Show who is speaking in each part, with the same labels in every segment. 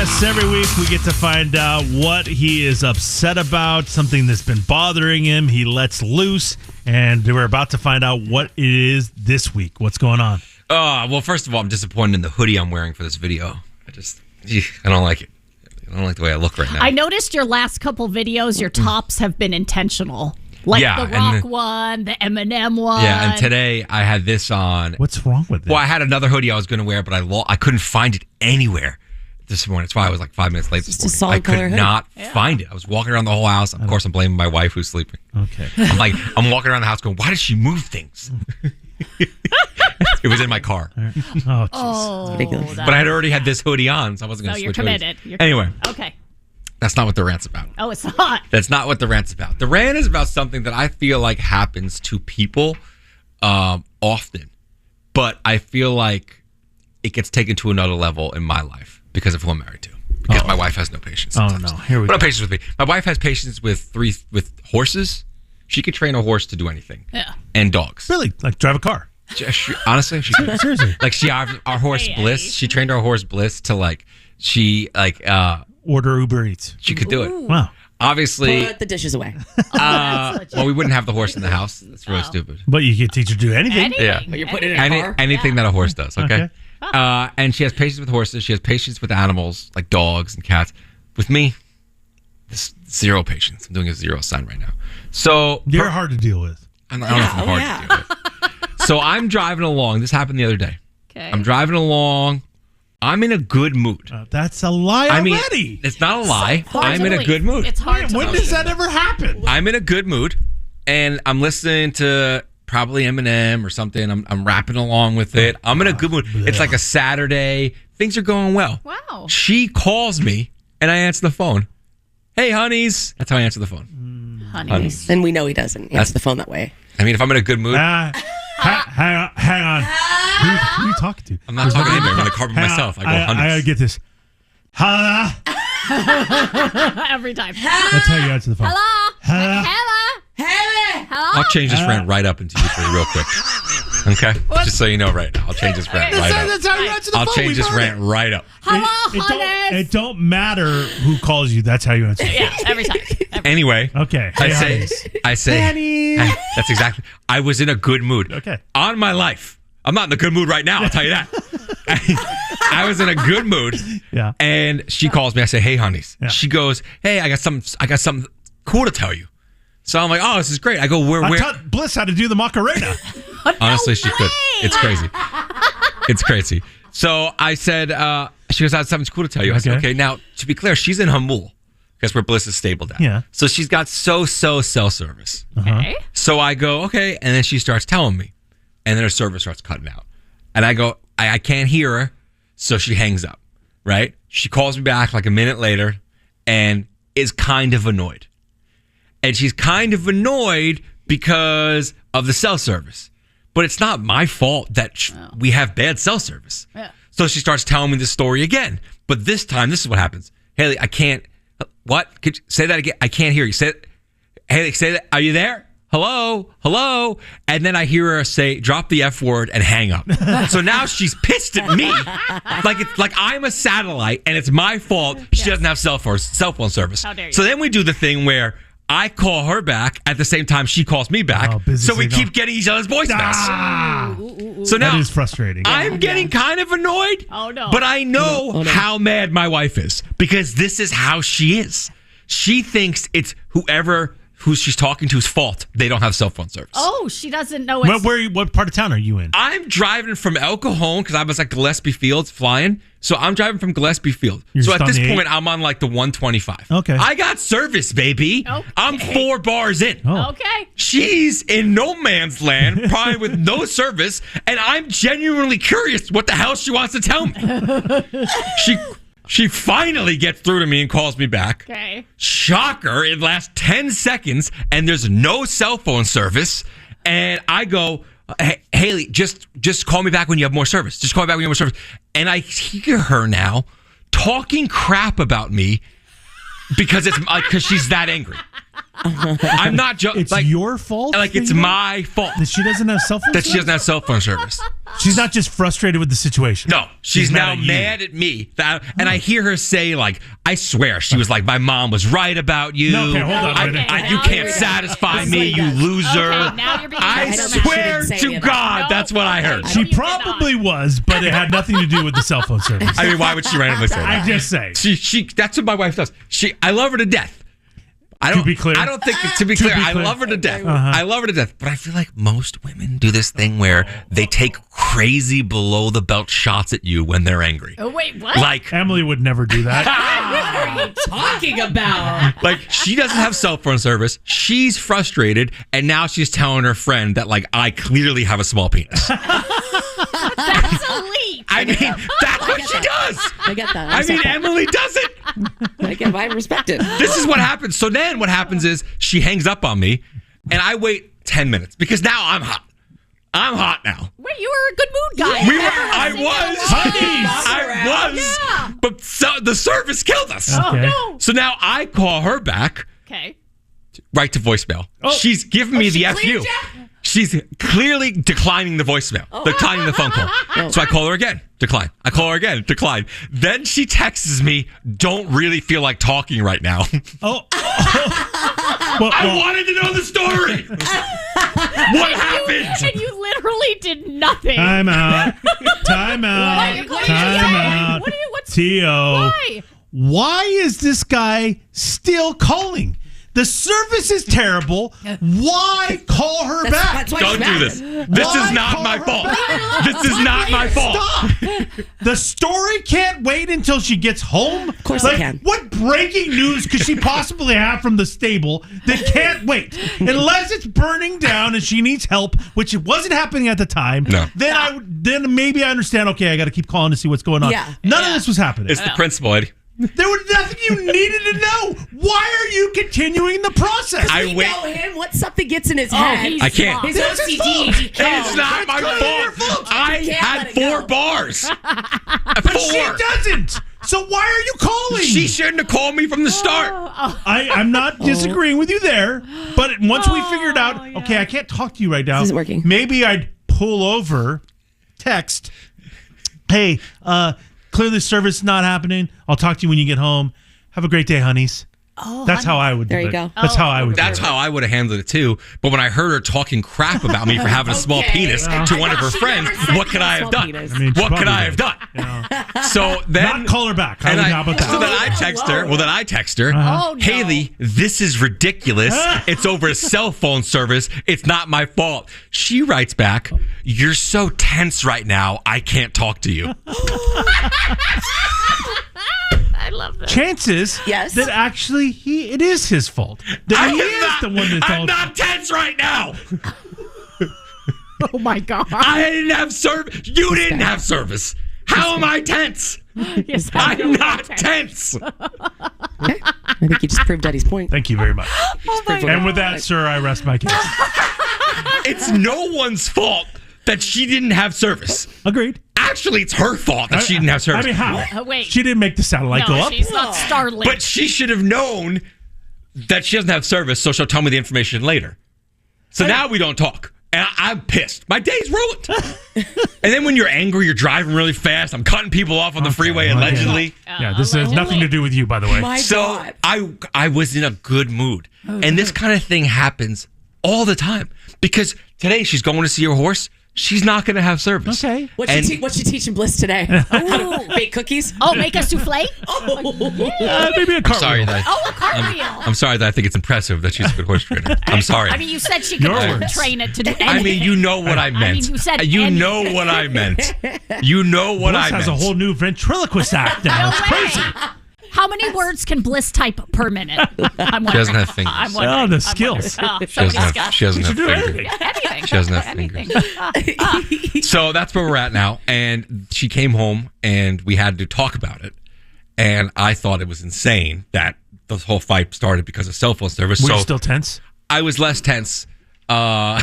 Speaker 1: Yes, every week we get to find out what he is upset about, something that's been bothering him. He lets loose, and we're about to find out what it is this week. What's going on?
Speaker 2: Well, first of all, I'm disappointed in the hoodie I'm wearing for this video. I don't like it. I don't like the way I look right now.
Speaker 3: I noticed your last couple videos, your tops have been intentional. Like the Rock one, the Eminem one.
Speaker 2: Yeah, and today I had this on.
Speaker 1: What's wrong with it?
Speaker 2: Well, I had another hoodie I was going to wear, but I couldn't find it anywhere this morning. That's why I was like 5 minutes late this morning. I could not find it. I was walking around the whole house. Of course, I'm blaming my wife who's sleeping.
Speaker 1: Okay.
Speaker 2: I'm walking around the house going, why does she move things? It was in my car.
Speaker 1: Oh,
Speaker 3: jeez.
Speaker 4: Ridiculous.
Speaker 2: But I had already had this hoodie on, so I wasn't going to switch
Speaker 3: you're committed.
Speaker 2: Anyway.
Speaker 3: Okay.
Speaker 2: That's not what the rant's about.
Speaker 3: Oh, it's not.
Speaker 2: That's not what the rant's about. The rant is about something that I feel like happens to people often. But I feel like it gets taken to another level in my life because of who I'm married to. Because my wife has no patience sometimes.
Speaker 1: Oh, no. Here we go.
Speaker 2: No patience with me. My wife has patience with horses. She could train a horse to do anything.
Speaker 3: Yeah.
Speaker 2: And dogs.
Speaker 1: Really? Like drive a car?
Speaker 2: Honestly, she could.
Speaker 1: Seriously.
Speaker 2: Like our horse Bliss. She trained our horse Bliss to
Speaker 1: order Uber Eats.
Speaker 2: She could do it.
Speaker 1: Wow.
Speaker 2: Obviously.
Speaker 4: Put the dishes away.
Speaker 2: Well, we wouldn't have the horse in the house. That's really stupid.
Speaker 1: But you can teach her to do anything.
Speaker 2: Yeah.
Speaker 4: But you're putting it in a car?
Speaker 2: Anything that a horse does, okay? And she has patience with horses. She has patience with animals, like dogs and cats. With me, zero patience. I'm doing a zero sign right now. So
Speaker 1: you're hard to deal with.
Speaker 2: I don't know if I'm hard to deal with. So I'm driving along. This happened the other day.
Speaker 3: Okay.
Speaker 2: I'm driving along. I'm in a good mood.
Speaker 1: That's a lie already.
Speaker 2: It's not a lie. I'm in a good mood.
Speaker 3: It's hard to
Speaker 1: When does that ever happen?
Speaker 2: I'm in a good mood, and I'm listening to probably Eminem or something. I'm rapping along with it. I'm in a good mood. It's like a Saturday. Things are going well.
Speaker 3: Wow.
Speaker 2: She calls me, and I answer the phone. Hey, honeys. That's how I answer the phone.
Speaker 3: Honeys.
Speaker 4: Then we know he doesn't answer the phone that way.
Speaker 2: I mean, if I'm in a good mood.
Speaker 1: Hang on. Who are you talking to?
Speaker 2: I'm not talking to anybody. I'm in the car by myself. I go honeys.
Speaker 1: I gotta get this. Hello?
Speaker 3: Every time.
Speaker 1: That's how you answer the phone.
Speaker 3: Hello?
Speaker 2: I'll change this rant right up into you for you real quick. Okay? Just so you know right now. I'll change this rant right up.
Speaker 1: That's how you answer the phone.
Speaker 2: I'll change this rant right up.
Speaker 3: Hello, honeys.
Speaker 1: It don't matter who calls you. That's how you answer.
Speaker 3: Yeah, every time.
Speaker 2: Anyway.
Speaker 1: Okay.
Speaker 2: I say.
Speaker 1: Honey.
Speaker 2: That's exactly. I was in a good mood.
Speaker 1: Okay.
Speaker 2: On my life. I'm not in a good mood right now. I'll tell you that. I was in a good mood.
Speaker 1: Yeah.
Speaker 2: And she calls me. I say, "Hey, honeys." Yeah. She goes, "Hey, I got something cool to tell you." So I'm like, "Oh, this is great." I go, "Where?"
Speaker 1: I taught Bliss how to do the Macarena.
Speaker 2: Honestly, she could. It's crazy. It's crazy. So I said, she goes, "I have something cool to tell you." I said, "Okay." Now, to be clear, she's in Hamul. That's where Bliss is stabled at.
Speaker 1: Yeah.
Speaker 2: So she's got so cell service.
Speaker 3: Okay.
Speaker 2: So I go, okay. And then she starts telling me. And then her service starts cutting out. And I go, I can't hear her. So she hangs up, right? She calls me back like a minute later and is kind of annoyed. And she's kind of annoyed because of the cell service. But it's not my fault that we have bad cell service.
Speaker 3: Yeah.
Speaker 2: So she starts telling me the story again. But this time, this is what happens. Haley, I can't. What? Could you say that again? I can't hear you. Say it. Haley, say that. Are you there? Hello? Hello? And then I hear her say, drop the F word and hang up. So now she's pissed at me. Like I'm a satellite and it's my fault she doesn't have cell phone service.
Speaker 3: How dare you.
Speaker 2: So then we do the thing where I call her back at the same time she calls me back. So we keep getting each other's voicemails. So now
Speaker 1: that is frustrating.
Speaker 2: I'm getting kind of annoyed.
Speaker 3: Oh, no.
Speaker 2: But I know how mad my wife is because this is how she is. She thinks it's who she's talking to's fault they don't have cell phone service.
Speaker 3: Oh, she doesn't know it's...
Speaker 1: What part of town are you in?
Speaker 2: I'm driving from El Cajon because I was at Gillespie Field flying. So I'm driving from Gillespie Field. So at this point, I'm on like the 125.
Speaker 1: Okay.
Speaker 2: I got service, baby.
Speaker 3: Okay.
Speaker 2: I'm 4 bars in.
Speaker 1: Oh.
Speaker 3: Okay.
Speaker 2: She's in no man's land, probably with no service, and I'm genuinely curious what the hell she wants to tell me. She finally gets through to me and calls me back.
Speaker 3: Okay.
Speaker 2: Shocker, it lasts 10 seconds, and there's no cell phone service. And I go, hey, Haley, just call me back when you have more service. Just call me back when you have more service. And I hear her now talking crap about me because she's that angry. I'm not joking.
Speaker 1: It's your fault?
Speaker 2: Like, it's my fault
Speaker 1: that she doesn't have cell phone
Speaker 2: that she doesn't have cell phone service.
Speaker 1: She's not just frustrated with the situation.
Speaker 2: No, she's now mad at me. And I hear her say, like, I swear, she was like, my mom was right about you.
Speaker 1: No, okay, hold on.
Speaker 2: You can't satisfy me, you loser.
Speaker 3: Okay, now you're being
Speaker 2: I swear to God, that's what I heard.
Speaker 1: She probably was, but it had nothing to do with the cell phone service.
Speaker 2: I mean, why would she randomly say that?
Speaker 1: I just say.
Speaker 2: She that's what my wife does. I love her to death.
Speaker 1: To be clear.
Speaker 2: I don't think, to be clear, I love her to death. I love her to death. But I feel like most women do this thing where they take crazy below the belt shots at you when they're angry.
Speaker 3: Oh, wait, what?
Speaker 2: Like,
Speaker 1: Emily would never do that.
Speaker 4: What are you talking about?
Speaker 2: like, she doesn't have cell phone service. She's frustrated. And now she's telling her friend that, like, I clearly have a small penis.
Speaker 3: That's elite.
Speaker 2: I mean, that's what she does.
Speaker 4: I get that.
Speaker 2: I mean, Emily does it.
Speaker 4: I respect it.
Speaker 2: This is what happens. So then what happens is she hangs up on me, and I wait 10 minutes because now I'm hot. I'm hot now.
Speaker 3: Wait, you were a good mood guy.
Speaker 2: I was. But the service killed us.
Speaker 3: Oh, no.
Speaker 2: So now I call her back.
Speaker 3: Okay.
Speaker 2: Right to voicemail. She's giving me the FU. She's clearly declining the voicemail, declining the phone call. So I call her again, decline. I call her again, decline. Then she texts me, don't really feel like talking right now. I wanted to know the story. What happened?
Speaker 3: And you literally did nothing.
Speaker 1: Time out. Time out. Time out. T.O. Why is this guy still calling? The service is terrible. Why call her back?
Speaker 2: Don't do this. This is not my fault. This is not my fault.
Speaker 1: Stop. The story can't wait until she gets home?
Speaker 4: Of course it can.
Speaker 1: What breaking news could she possibly have from the stable that can't wait? Unless it's burning down and she needs help, which it wasn't happening at the time.
Speaker 2: No.
Speaker 1: Then maybe I understand, okay, I got to keep calling to see what's going on.
Speaker 4: Yeah.
Speaker 1: None of this was happening.
Speaker 2: It's the principle, Eddie.
Speaker 1: There was nothing you needed to know. Why are you continuing the process?
Speaker 4: We know him. Once something gets in his head,
Speaker 2: I can't.
Speaker 4: His OCD.
Speaker 2: It's not my fault. I had 4 bars.
Speaker 1: But she doesn't. So why are you calling?
Speaker 2: She shouldn't have called me from the start.
Speaker 1: I'm not disagreeing with you there. But once we figured out, okay, I can't talk to you right now.
Speaker 4: This isn't working.
Speaker 1: Maybe I'd pull over, text, hey, clearly the service is not happening. I'll talk to you when you get home. Have a great day, honeys. That's how I would do it.
Speaker 4: There you go.
Speaker 1: That's how I would do it.
Speaker 2: That's how I would have handled it too. But when I heard her talking crap about me for having a small penis to one of her friends, what could I have done? What could I have done? So then,
Speaker 1: not call her back.
Speaker 2: And
Speaker 1: how about that?
Speaker 2: So then I text her. Well, then I text her.
Speaker 3: Oh, no.
Speaker 2: Haley, this is ridiculous. It's over a cell phone service. It's not my fault. She writes back, you're so tense right now. I can't talk to you.
Speaker 3: I love that.
Speaker 1: Chances that actually it is his fault. That he is the one that's
Speaker 2: I'm not tense right now.
Speaker 3: Oh, my God.
Speaker 2: I didn't have service. You didn't have service. How am I tense?
Speaker 3: Yes,
Speaker 2: I'm not tense.
Speaker 4: Okay. I think you just proved Eddie's point.
Speaker 1: Thank you very much.
Speaker 3: Oh, my God.
Speaker 1: And with that, sir, I rest my case.
Speaker 2: It's no one's fault that she didn't have service.
Speaker 1: Agreed.
Speaker 2: Actually, it's her fault that she didn't have service.
Speaker 1: I mean, how?
Speaker 3: Wait.
Speaker 1: She didn't make the satellite go up.
Speaker 3: She's not Starlink.
Speaker 2: But she should have known that she doesn't have service, so she'll tell me the information later. So now we don't talk. And I'm pissed. My day's ruined. And then when you're angry, you're driving really fast. I'm cutting people off on the freeway, allegedly.
Speaker 1: Yeah, this has nothing to do with you, by the way.
Speaker 2: So I was in a good mood. And this kind of thing happens all the time. Because today she's going to see her horse. She's not going to have service.
Speaker 1: Okay.
Speaker 4: What's she teaching Bliss today? Bake cookies?
Speaker 3: Oh, make a souffle?
Speaker 1: Maybe a cartwheel.
Speaker 2: Sorry that
Speaker 3: A cartwheel.
Speaker 2: I'm sorry that I think it's impressive that she's a good horse trainer. I'm sorry.
Speaker 3: I mean, you said she could train it to do anything.
Speaker 2: I mean, you know what I meant.
Speaker 3: you said
Speaker 2: know what I meant. You know what I meant.
Speaker 1: Bliss has a whole new ventriloquist act now. It's crazy.
Speaker 3: How many words can Bliss type per minute?
Speaker 2: She doesn't have fingers.
Speaker 1: The skills.
Speaker 2: She doesn't have fingers.
Speaker 3: Anything.
Speaker 2: She doesn't have fingers. So that's where we're at now. And she came home and we had to talk about it. And I thought it was insane that this whole fight started because of cell phone service.
Speaker 1: Were you still tense?
Speaker 2: I was less tense. I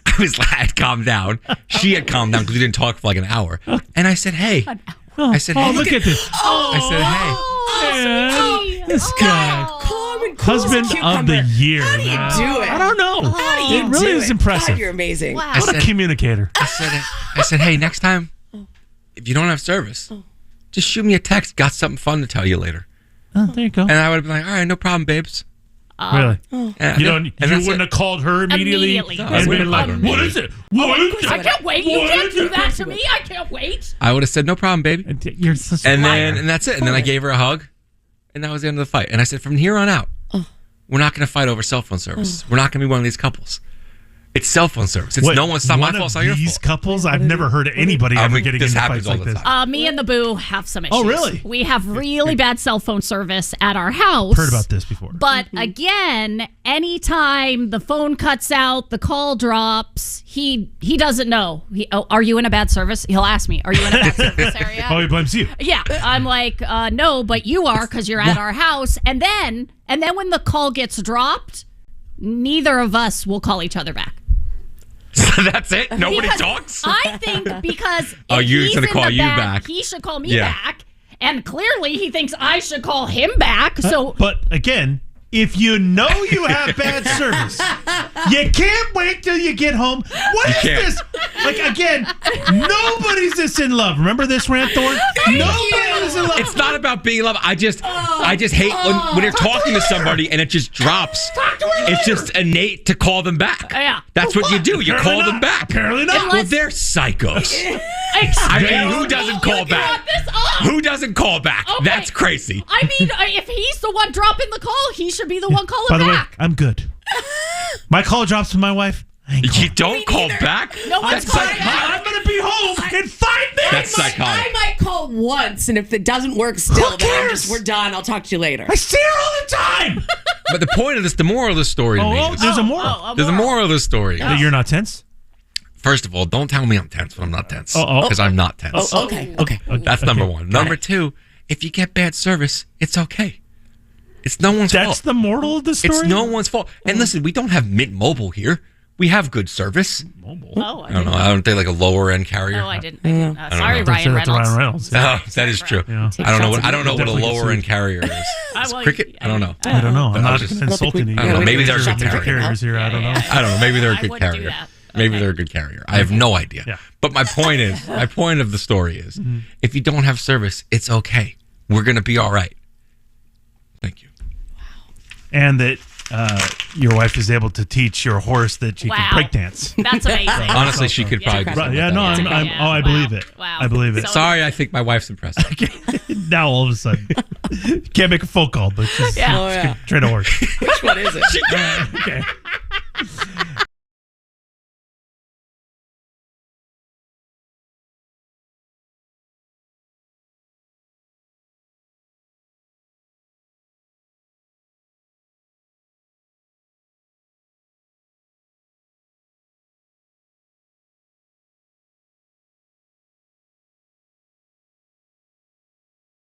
Speaker 2: had calmed down. She had calmed down because we didn't talk for like an hour. And I said, hey. I said, hey.
Speaker 1: Look at this.
Speaker 2: I said, hey.
Speaker 1: This guy.
Speaker 4: Calm and
Speaker 1: husband of the year.
Speaker 4: How do you do it?
Speaker 1: I don't know.
Speaker 4: How do you
Speaker 1: It really is impressive.
Speaker 4: God, you're amazing.
Speaker 3: Wow.
Speaker 1: What a communicator.
Speaker 2: I said, hey, next time, if you don't have service, just shoot me a text. Got something fun to tell you later.
Speaker 1: Oh, there you go.
Speaker 2: And I would have been like, all right, no problem, babes.
Speaker 1: Really?
Speaker 2: And
Speaker 1: You wouldn't have called her immediately
Speaker 3: Immediately.
Speaker 1: and been like, what is it? What is it?
Speaker 3: I can't wait. You can't do that to me. I can't wait.
Speaker 2: I would have said, no problem, baby.
Speaker 1: You're such a
Speaker 2: And
Speaker 1: liar.
Speaker 2: then, and that's it. And then I gave her a hug, and that was the end of the fight. And I said, from here on out, we're not going to fight over cell phone service. We're not going to be one of these couples. It's cell phone service. It's
Speaker 1: Wait,
Speaker 2: no one's not my
Speaker 1: one
Speaker 2: fault.
Speaker 1: of
Speaker 2: It's not your
Speaker 1: these
Speaker 2: fault.
Speaker 1: couples, I've never heard of anybody ever getting
Speaker 2: this
Speaker 1: into
Speaker 2: happens
Speaker 1: fights
Speaker 2: all
Speaker 1: like
Speaker 2: the
Speaker 1: this.
Speaker 2: time.
Speaker 3: Me and the boo have some issues.
Speaker 1: Oh, really?
Speaker 3: We have really bad cell phone service at our house.
Speaker 1: Heard about this before.
Speaker 3: But again, anytime the phone cuts out, the call drops, he doesn't know. Are you in a bad service? He'll ask me, are you in a bad service area?
Speaker 1: Oh, he blames you.
Speaker 3: Yeah. I'm like, no, but you are because you're at our house. And then when the call gets dropped, neither of us will call each other back.
Speaker 2: So that's it? Nobody
Speaker 3: Because
Speaker 2: talks?
Speaker 3: I think because
Speaker 2: Oh,
Speaker 3: if
Speaker 2: you're
Speaker 3: he's
Speaker 2: gonna
Speaker 3: in
Speaker 2: call
Speaker 3: the
Speaker 2: you back.
Speaker 3: he should call me
Speaker 2: Yeah.
Speaker 3: back. And clearly he thinks I should call him back. So
Speaker 1: But again, if you know you have bad service, you can't wait till you get home. What is
Speaker 2: can't.
Speaker 1: this? Like, again, nobody's this in love. Remember this, Rant Thor? Nobody's in love.
Speaker 2: It's not about being in love. I just hate when you're talking to somebody and it just drops. It's just innate to call them back.
Speaker 3: Yeah.
Speaker 2: That's what you do. You
Speaker 1: Apparently
Speaker 2: call them
Speaker 1: not.
Speaker 2: back.
Speaker 1: Apparently not.
Speaker 2: Well, they're psychos. I mean, who doesn't call back? Who doesn't call back?
Speaker 3: Okay.
Speaker 2: That's crazy.
Speaker 3: I mean, if he's the one dropping the call, he should be the one calling
Speaker 1: By the way,
Speaker 3: back.
Speaker 1: I'm good. My call drops with my wife. I ain't
Speaker 2: You
Speaker 1: calling.
Speaker 2: don't call back?
Speaker 3: No one's
Speaker 2: That's
Speaker 3: calling
Speaker 2: psych-
Speaker 3: back.
Speaker 1: I'm going to be home in 5 minutes.
Speaker 2: That's psychotic.
Speaker 4: I might call once, and if it doesn't work still, then
Speaker 1: cares?
Speaker 4: we're done. I'll talk to you later.
Speaker 1: I see her all the time.
Speaker 2: But the point of this, the moral of the story to me is,
Speaker 1: There's a moral.
Speaker 2: there's a moral of the story.
Speaker 1: That you're not tense?
Speaker 2: First of all, don't tell me I'm tense when I'm not tense.
Speaker 1: Oh.
Speaker 2: Because I'm not tense.
Speaker 4: Okay.
Speaker 2: That's number one. Number two, if you get bad service, it's okay. It's no one's fault.
Speaker 1: That's the moral of the story?
Speaker 2: It's no one's fault. And listen, we don't have Mint Mobile here. We have good service.
Speaker 3: Oh,
Speaker 2: I don't know. Aren't they like a lower end carrier?
Speaker 3: No, I didn't. Sorry,
Speaker 2: know.
Speaker 3: Ryan
Speaker 1: That's
Speaker 3: Reynolds.
Speaker 1: Ryan Reynolds.
Speaker 2: Oh, that is true.
Speaker 1: Yeah.
Speaker 2: I don't know. I don't know what a
Speaker 1: Definitely
Speaker 2: lower end
Speaker 1: sued.
Speaker 2: carrier is.
Speaker 3: Well,
Speaker 2: Cricket? I don't know.
Speaker 1: I don't know. I'm
Speaker 2: But I
Speaker 1: not
Speaker 2: was just-
Speaker 1: insulting you.
Speaker 2: I don't know. Maybe they're a good
Speaker 1: Different
Speaker 2: carrier.
Speaker 1: carriers here. I don't know.
Speaker 2: I don't know. Maybe they're a
Speaker 3: I
Speaker 2: good
Speaker 3: wouldn't do
Speaker 2: carrier.
Speaker 3: that.
Speaker 2: Maybe
Speaker 3: Okay.
Speaker 2: they're a good carrier. I have no idea.
Speaker 1: Yeah.
Speaker 2: But my point is, my point of the story is, if you don't have service, it's okay. We're gonna be all right. Thank you.
Speaker 1: And that your wife is able to teach your horse that she
Speaker 3: Wow.
Speaker 1: can break dance.
Speaker 3: That's amazing.
Speaker 2: Honestly, she could probably. do
Speaker 1: Right,
Speaker 2: something
Speaker 1: yeah,
Speaker 2: like
Speaker 1: no,
Speaker 2: that.
Speaker 1: I
Speaker 3: Wow.
Speaker 1: believe it.
Speaker 3: Wow.
Speaker 1: I believe it.
Speaker 3: So-
Speaker 2: Sorry, I think my wife's impressive.
Speaker 1: Now all of a sudden, can't make a phone call, but just
Speaker 3: Yeah.
Speaker 4: Oh, yeah.
Speaker 1: train a horse.
Speaker 4: Which one is it?
Speaker 1: Okay.